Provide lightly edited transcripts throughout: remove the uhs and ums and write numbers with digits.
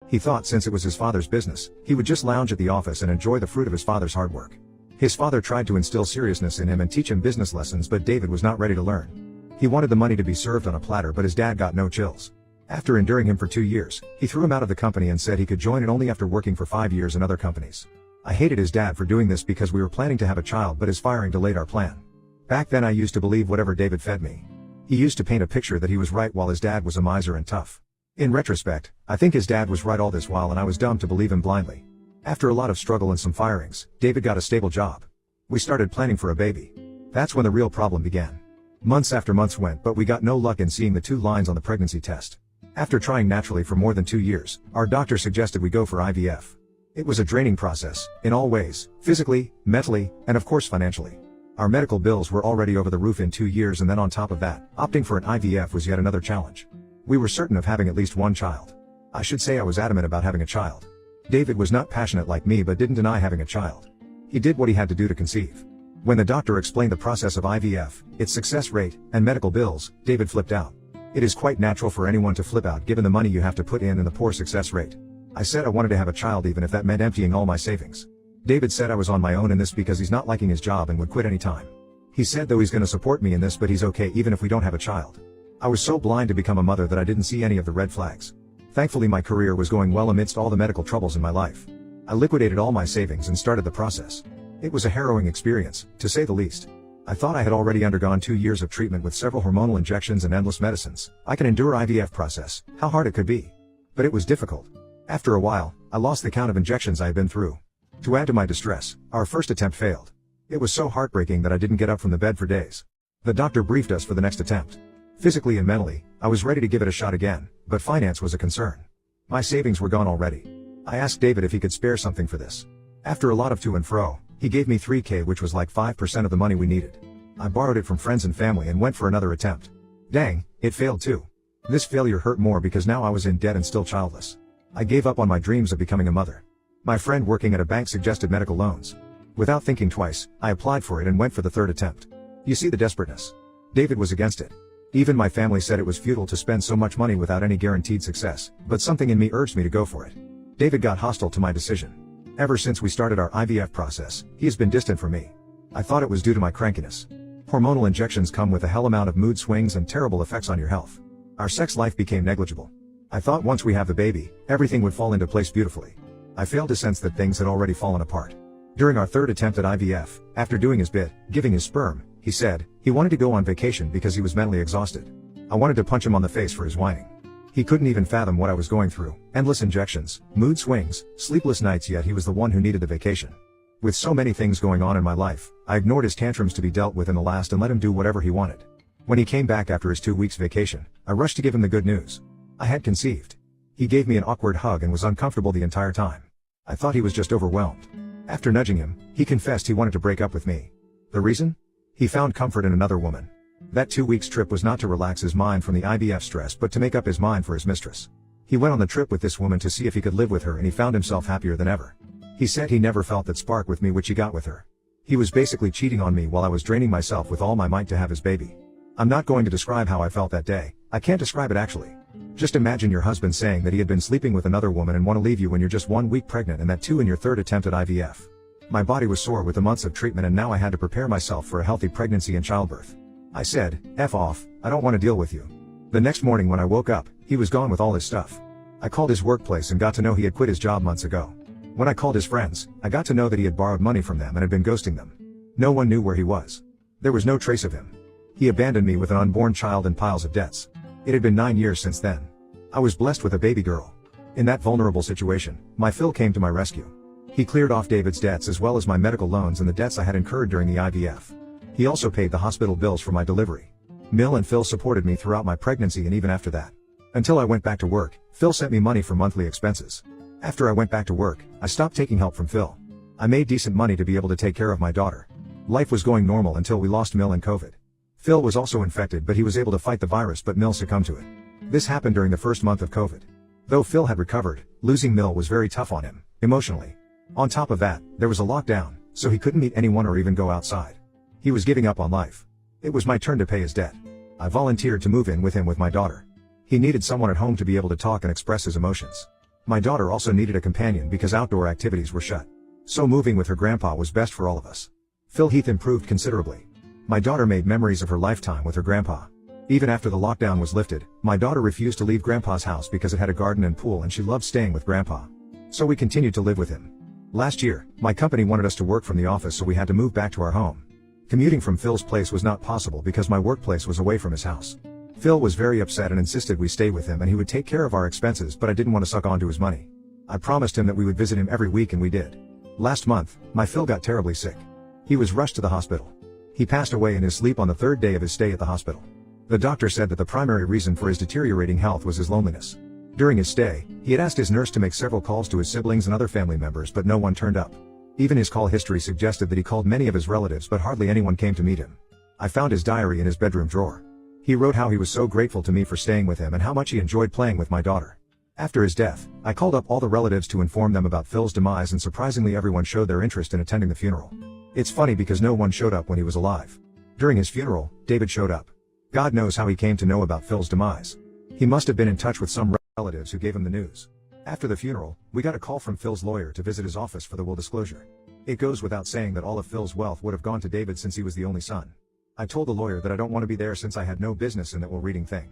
He thought since it was his father's business, he would just lounge at the office and enjoy the fruit of his father's hard work. His father tried to instill seriousness in him and teach him business lessons, but David was not ready to learn. He wanted the money to be served on a platter, but his dad got no chills. After enduring him for 2 years, he threw him out of the company and said he could join it only after working for 5 years in other companies. I hated his dad for doing this because we were planning to have a child, but his firing delayed our plan. Back then I used to believe whatever David fed me. He used to paint a picture that he was right while his dad was a miser and tough. In retrospect, I think his dad was right all this while and I was dumb to believe him blindly. After a lot of struggle and some firings, David got a stable job. We started planning for a baby. That's when the real problem began. Months after months went, but we got no luck in seeing the 2 lines on the pregnancy test. After trying naturally for more than 2 years, our doctor suggested we go for IVF. It was a draining process, in all ways, physically, mentally, and of course financially. Our medical bills were already over the roof in 2 years, and then on top of that, opting for an IVF was yet another challenge. We were certain of having at least 1 child. I should say I was adamant about having a child. David was not passionate like me but didn't deny having a child. He did what he had to do to conceive. When the doctor explained the process of IVF, its success rate, and medical bills, David flipped out. It is quite natural for anyone to flip out given the money you have to put in and the poor success rate. I said I wanted to have a child even if that meant emptying all my savings. David said I was on my own in this because he's not liking his job and would quit any time. He said though he's going to support me in this, but he's okay even if we don't have a child. I was so blind to become a mother that I didn't see any of the red flags. Thankfully my career was going well amidst all the medical troubles in my life. I liquidated all my savings and started the process. It was a harrowing experience, to say the least. I thought I had already undergone 2 years of treatment with several hormonal injections and endless medicines. I can endure IVF process, how hard it could be. But it was difficult. After a while, I lost the count of injections I had been through. To add to my distress, our first attempt failed. It was so heartbreaking that I didn't get up from the bed for days. The doctor briefed us for the next attempt. Physically and mentally, I was ready to give it a shot again, but finance was a concern. My savings were gone already. I asked David if he could spare something for this. After a lot of to and fro, he gave me $3,000, which was like 5% of the money we needed. I borrowed it from friends and family and went for another attempt. Dang, it failed too. This failure hurt more because now I was in debt and still childless. I gave up on my dreams of becoming a mother. My friend working at a bank suggested medical loans. Without thinking twice, I applied for it and went for the 3rd attempt. You see the desperateness. David was against it. Even my family said it was futile to spend so much money without any guaranteed success, but something in me urged me to go for it. David got hostile to my decision. Ever since we started our IVF process, he has been distant from me. I thought it was due to my crankiness. Hormonal injections come with a hell amount of mood swings and terrible effects on your health. Our sex life became negligible. I thought once we have the baby, everything would fall into place beautifully. I failed to sense that things had already fallen apart. During our 3rd attempt at IVF, after doing his bit, giving his sperm, he said he wanted to go on vacation because he was mentally exhausted. I wanted to punch him on the face for his whining. He couldn't even fathom what I was going through, endless injections, mood swings, sleepless nights, yet he was the one who needed the vacation. With so many things going on in my life, I ignored his tantrums to be dealt with in the last and let him do whatever he wanted. When he came back after his 2 weeks vacation, I rushed to give him the good news. I had conceived. He gave me an awkward hug and was uncomfortable the entire time. I thought he was just overwhelmed. After nudging him, he confessed he wanted to break up with me. The reason? He found comfort in another woman. That 2 weeks trip was not to relax his mind from the IVF stress but to make up his mind for his mistress. He went on the trip with this woman to see if he could live with her and he found himself happier than ever. He said he never felt that spark with me which he got with her. He was basically cheating on me while I was draining myself with all my might to have his baby. I'm not going to describe how I felt that day. I can't describe it actually. Just imagine your husband saying that he had been sleeping with another woman and want to leave you when you're just 1 week pregnant, and that too in your 3rd attempt at IVF. My body was sore with the months of treatment and now I had to prepare myself for a healthy pregnancy and childbirth. I said, F off, I don't want to deal with you. The next morning when I woke up, he was gone with all his stuff. I called his workplace and got to know he had quit his job months ago. When I called his friends, I got to know that he had borrowed money from them and had been ghosting them. No one knew where he was. There was no trace of him. He abandoned me with an unborn child and piles of debts. It had been 9 years since then. I was blessed with a baby girl. In that vulnerable situation, my Phil came to my rescue. He cleared off David's debts as well as my medical loans and the debts I had incurred during the IVF. He also paid the hospital bills for my delivery. Mill and Phil supported me throughout my pregnancy and even after that. Until I went back to work, Phil sent me money for monthly expenses. After I went back to work, I stopped taking help from Phil. I made decent money to be able to take care of my daughter. Life was going normal until we lost Mill and COVID. Phil was also infected, but he was able to fight the virus, but Mill succumbed to it. This happened during the first month of COVID. Though Phil had recovered, losing Mill was very tough on him, emotionally. On top of that, there was a lockdown, so he couldn't meet anyone or even go outside. He was giving up on life. It was my turn to pay his debt. I volunteered to move in with him with my daughter. He needed someone at home to be able to talk and express his emotions. My daughter also needed a companion because outdoor activities were shut. So moving with her grandpa was best for all of us. Phil Heath improved considerably. My daughter made memories of her lifetime with her grandpa. Even after the lockdown was lifted, my daughter refused to leave grandpa's house because it had a garden and pool and she loved staying with grandpa. So we continued to live with him. Last year, my company wanted us to work from the office, so we had to move back to our home. Commuting from Phil's place was not possible because my workplace was away from his house. Phil was very upset and insisted we stay with him and he would take care of our expenses, but I didn't want to suck onto his money. I promised him that we would visit him every week and we did. Last month, my Phil got terribly sick. He was rushed to the hospital. He passed away in his sleep on the third day of his stay at the hospital. The doctor said that the primary reason for his deteriorating health was his loneliness. During his stay, he had asked his nurse to make several calls to his siblings and other family members, but no one turned up. Even his call history suggested that he called many of his relatives, but hardly anyone came to meet him. I found his diary in his bedroom drawer. He wrote how he was so grateful to me for staying with him and how much he enjoyed playing with my daughter. After his death, I called up all the relatives to inform them about Phil's demise, and surprisingly everyone showed their interest in attending the funeral. It's funny because no one showed up when he was alive. During his funeral, David showed up. God knows how he came to know about Phil's demise. He must have been in touch with some relatives who gave him the news. After the funeral, we got a call from Phil's lawyer to visit his office for the will disclosure. It goes without saying that all of Phil's wealth would have gone to David since he was the only son. I told the lawyer that I don't want to be there since I had no business in that will reading thing.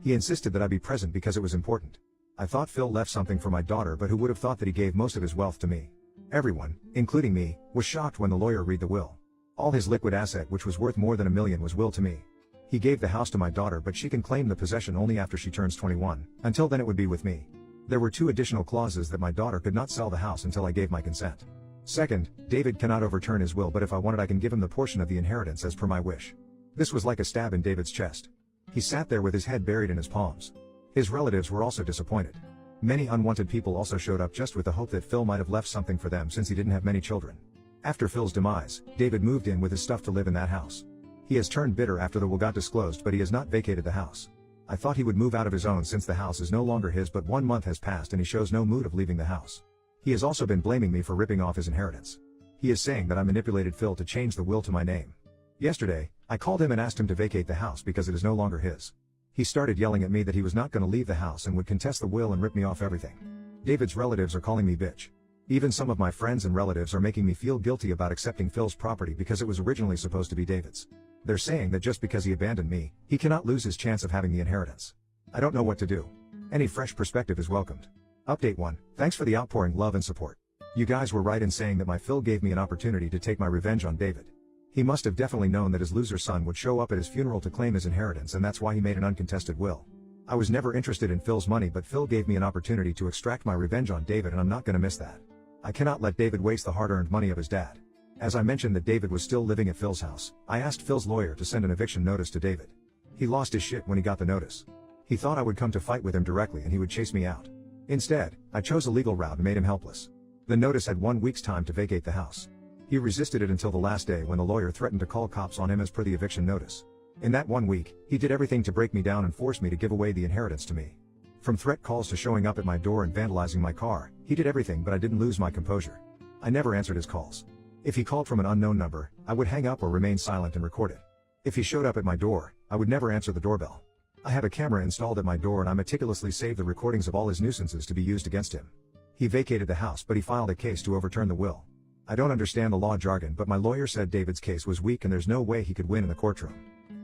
He insisted that I be present because it was important. I thought Phil left something for my daughter, but who would have thought that he gave most of his wealth to me? Everyone, including me, was shocked when the lawyer read the will. All his liquid asset, which was worth more than $1 million, was willed to me. He gave the house to my daughter, but she can claim the possession only after she turns 21. Until then it would be with me. There were 2 additional clauses: that my daughter could not sell the house until I gave my consent. Second, David cannot overturn his will, but if I wanted I can give him the portion of the inheritance as per my wish. This was like a stab in David's chest. He sat there with his head buried in his palms. His relatives were also disappointed. Many unwanted people also showed up just with the hope that Phil might have left something for them since he didn't have many children. After Phil's demise, David moved in with his stuff to live in that house. He has turned bitter after the will got disclosed, but he has not vacated the house. I thought he would move out of his own since the house is no longer his, but 1 month has passed and he shows no mood of leaving the house. He has also been blaming me for ripping off his inheritance. He is saying that I manipulated Phil to change the will to my name. Yesterday, I called him and asked him to vacate the house because it is no longer his. He started yelling at me that he was not going to leave the house and would contest the will and rip me off everything. David's relatives are calling me bitch. Even some of my friends and relatives are making me feel guilty about accepting Phil's property because it was originally supposed to be David's. They're saying that just because he abandoned me, he cannot lose his chance of having the inheritance. I don't know what to do. Any fresh perspective is welcomed. Update 1. Thanks for the outpouring love and support. You guys were right in saying that my Phil gave me an opportunity to take my revenge on David. He must have definitely known that his loser son would show up at his funeral to claim his inheritance, and that's why he made an uncontested will. I was never interested in Phil's money, but Phil gave me an opportunity to extract my revenge on David, and I'm not going to miss that. I cannot let David waste the hard-earned money of his dad. As I mentioned that David was still living at Phil's house, I asked Phil's lawyer to send an eviction notice to David. He lost his shit when he got the notice. He thought I would come to fight with him directly and he would chase me out. Instead, I chose a legal route and made him helpless. The notice had 1 week's time to vacate the house. He resisted it until the last day when the lawyer threatened to call cops on him as per the eviction notice. In that 1 week, he did everything to break me down and force me to give away the inheritance to me. From threat calls to showing up at my door and vandalizing my car, he did everything, but I didn't lose my composure. I never answered his calls. If he called from an unknown number, I would hang up or remain silent and record it. If he showed up at my door, I would never answer the doorbell. I have a camera installed at my door and I meticulously save the recordings of all his nuisances to be used against him. He vacated the house, but he filed a case to overturn the will. I don't understand the law jargon, but my lawyer said David's case was weak and there's no way he could win in the courtroom.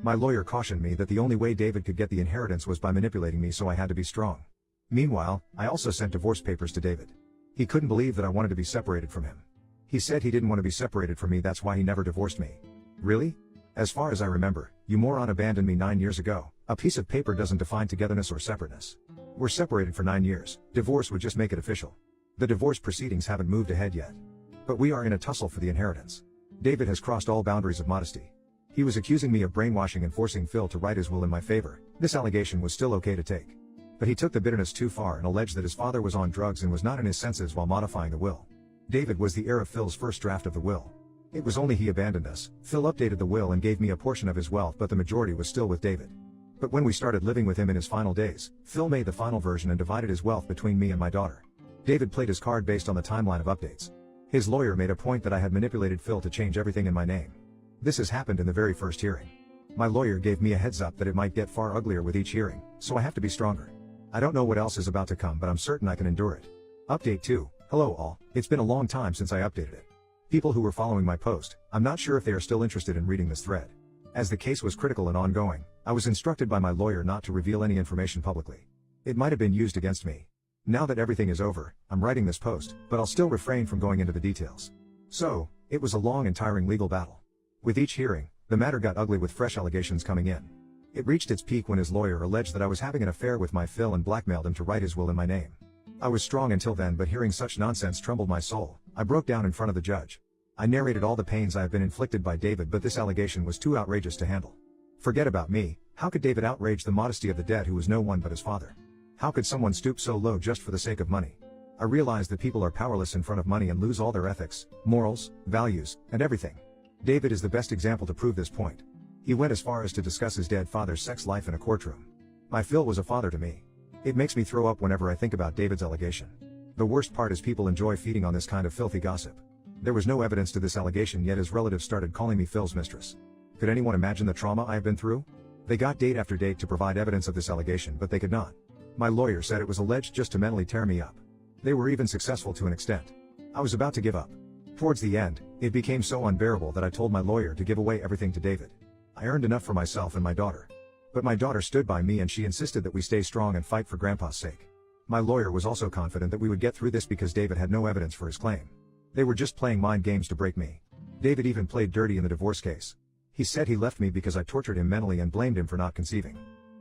My lawyer cautioned me that the only way David could get the inheritance was by manipulating me, so I had to be strong. Meanwhile, I also sent divorce papers to David. He couldn't believe that I wanted to be separated from him. He said he didn't want to be separated from me, that's why he never divorced me. Really? As far as I remember, you moron abandoned me 9 years ago. A piece of paper doesn't define togetherness or separateness. We're separated for 9 years. Divorce would just make it official. The divorce proceedings haven't moved ahead yet. But we are in a tussle for the inheritance. David has crossed all boundaries of modesty. He was accusing me of brainwashing and forcing Phil to write his will in my favor. This allegation was still okay to take. But he took the bitterness too far and alleged that his father was on drugs and was not in his senses while modifying the will. David was the heir of Phil's first draft of the will. It was only he abandoned us. Phil updated the will and gave me a portion of his wealth, but the majority was still with David. But when we started living with him in his final days, Phil made the final version and divided his wealth between me and my daughter. David played his card based on the timeline of updates. His lawyer made a point that I had manipulated Phil to change everything in my name. This has happened in the very first hearing. My lawyer gave me a heads up that it might get far uglier with each hearing, so I have to be stronger. I don't know what else is about to come, but I'm certain I can endure it. Update 2. Hello all, it's been a long time since I updated it. People who were following my post, I'm not sure if they are still interested in reading this thread. As the case was critical and ongoing, I was instructed by my lawyer not to reveal any information publicly. It might have been used against me. Now that everything is over, I'm writing this post, but I'll still refrain from going into the details. So, it was a long and tiring legal battle. With each hearing, the matter got ugly with fresh allegations coming in. It reached its peak when his lawyer alleged that I was having an affair with my Phil and blackmailed him to write his will in my name. I was strong until then, but hearing such nonsense trembled my soul. I broke down in front of the judge. I narrated all the pains I have been inflicted by David, but this allegation was too outrageous to handle. Forget about me, how could David outrage the modesty of the dead who was no one but his father? How could someone stoop so low just for the sake of money? I realized that people are powerless in front of money and lose all their ethics, morals, values, and everything. David is the best example to prove this point. He went as far as to discuss his dead father's sex life in a courtroom. My Phil was a father to me. It makes me throw up whenever I think about David's allegation. The worst part is people enjoy feeding on this kind of filthy gossip. There was no evidence to this allegation, yet his relatives started calling me Phil's mistress. Could anyone imagine the trauma I have been through? They got date after date to provide evidence of this allegation, but they could not. My lawyer said it was alleged just to mentally tear me up. They were even successful to an extent. I was about to give up. Towards the end, it became so unbearable that I told my lawyer to give away everything to David. I earned enough for myself and my daughter. But my daughter stood by me and she insisted that we stay strong and fight for Grandpa's sake. My lawyer was also confident that we would get through this because David had no evidence for his claim. They were just playing mind games to break me. David even played dirty in the divorce case. He said he left me because I tortured him mentally and blamed him for not conceiving.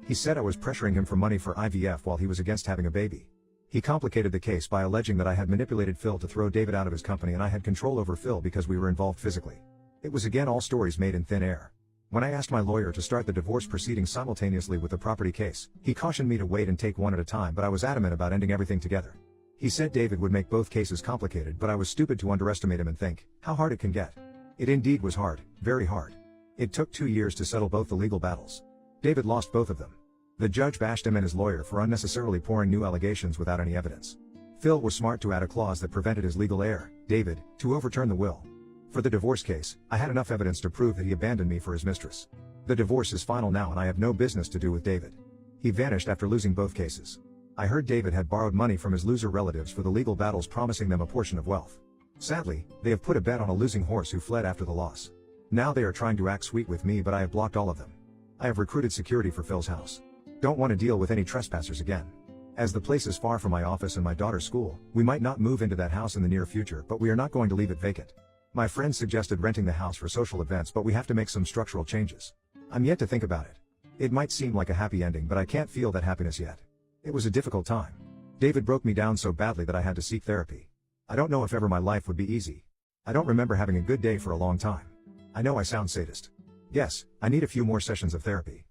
He said I was pressuring him for money for IVF while he was against having a baby. He complicated the case by alleging that I had manipulated Phil to throw David out of his company and I had control over Phil because we were involved physically. It was again all stories made in thin air. When I asked my lawyer to start the divorce proceedings simultaneously with the property case, he cautioned me to wait and take one at a time, but I was adamant about ending everything together. He said David would make both cases complicated, but I was stupid to underestimate him and think how hard it can get. It indeed was hard, very hard. It took 2 years to settle both the legal battles. David lost both of them. The judge bashed him and his lawyer for unnecessarily pouring new allegations without any evidence. Phil was smart to add a clause that prevented his legal heir, David, to overturn the will. For the divorce case, I had enough evidence to prove that he abandoned me for his mistress. The divorce is final now and I have no business to do with David. He vanished after losing both cases. I heard David had borrowed money from his loser relatives for the legal battles, promising them a portion of wealth. Sadly, they have put a bet on a losing horse who fled after the loss. Now they are trying to act sweet with me, but I have blocked all of them. I have recruited security for Phil's house. Don't want to deal with any trespassers again. As the place is far from my office and my daughter's school, we might not move into that house in the near future, but we are not going to leave it vacant. My friend suggested renting the house for social events, but we have to make some structural changes. I'm yet to think about it. It might seem like a happy ending, but I can't feel that happiness yet. It was a difficult time. David broke me down so badly that I had to seek therapy. I don't know if ever my life would be easy. I don't remember having a good day for a long time. I know I sound sadist. Yes, I need a few more sessions of therapy.